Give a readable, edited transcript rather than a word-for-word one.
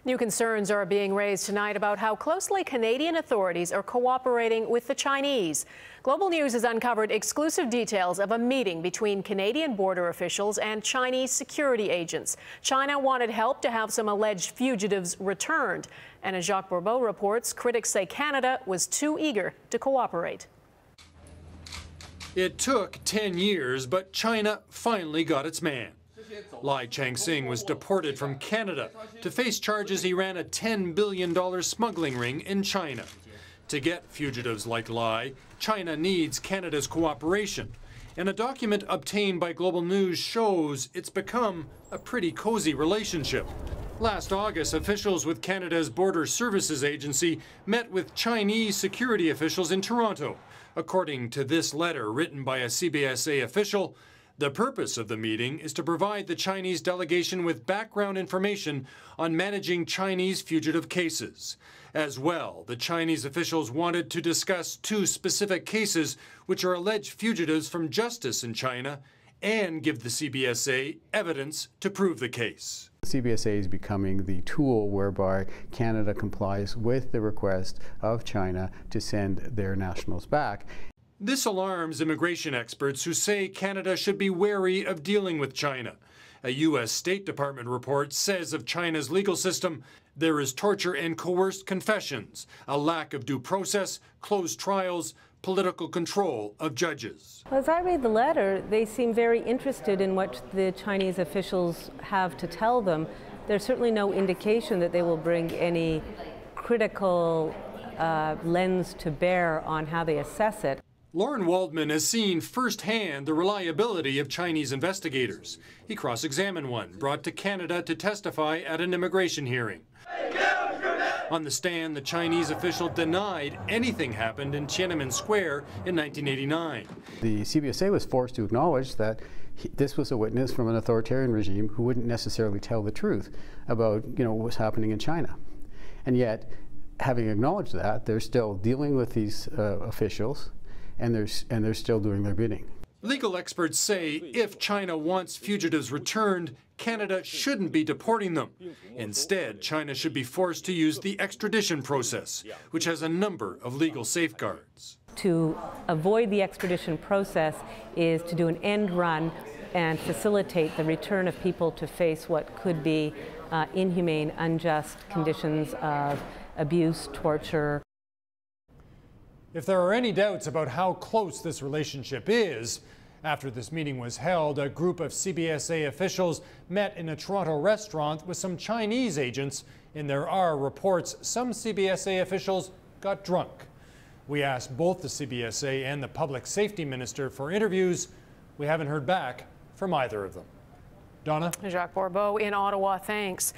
New concerns are being raised tonight about how closely Canadian authorities are cooperating with the Chinese. Global News has uncovered exclusive details of a meeting between Canadian border officials and Chinese security agents. China wanted help to have some alleged fugitives returned. And as Jacques Bourbeau reports, critics say Canada was too eager to cooperate. It took 10 years, but China finally got its man. Lai Chang-sing was deported from Canada to face charges he ran a $10 billion smuggling ring in China. To get fugitives like Lai, China needs Canada's cooperation. And a document obtained by Global News shows it's become a pretty cozy relationship. Last August, officials with Canada's Border Services Agency met with Chinese security officials in Toronto. According to this letter written by a CBSA official, the purpose of the meeting is to provide the Chinese delegation with background information on managing Chinese fugitive cases. As well, the Chinese officials wanted to discuss two specific cases which are alleged fugitives from justice in China and give the CBSA evidence to prove the case. The CBSA is becoming the tool whereby Canada complies with the request of China to send their nationals back. This alarms immigration experts who say Canada should be wary of dealing with China. A U.S. State Department report says of China's legal system, there is torture and coerced confessions, a lack of due process, closed trials, political control of judges. Well, as I read the letter, they seem very interested in what the Chinese officials have to tell them. There's certainly no indication that they will bring any critical lens to bear on how they assess it. Lauren Waldman has seen firsthand the reliability of Chinese investigators. He cross-examined one brought to Canada to testify at an immigration hearing. On the stand, the Chinese official denied anything happened in Tiananmen Square in 1989. The CBSA was forced to acknowledge that this was a witness from an authoritarian regime who wouldn't necessarily tell the truth about, what was happening in China. And yet, having acknowledged that, they're still dealing with these officials, and they're still doing their bidding. Legal experts say if China wants fugitives returned, Canada shouldn't be deporting them. Instead, China should be forced to use the extradition process, which has a number of legal safeguards. To avoid the extradition process is to do an end run and facilitate the return of people to face what could be inhumane, unjust conditions of abuse, torture. If there are any doubts about how close this relationship is, after this meeting was held, a group of CBSA officials met in a Toronto restaurant with some Chinese agents, and there are reports some CBSA officials got drunk. We asked both the CBSA and the Public Safety Minister for interviews. We haven't heard back from either of them. Donna? Jacques Bourbeau in Ottawa, thanks.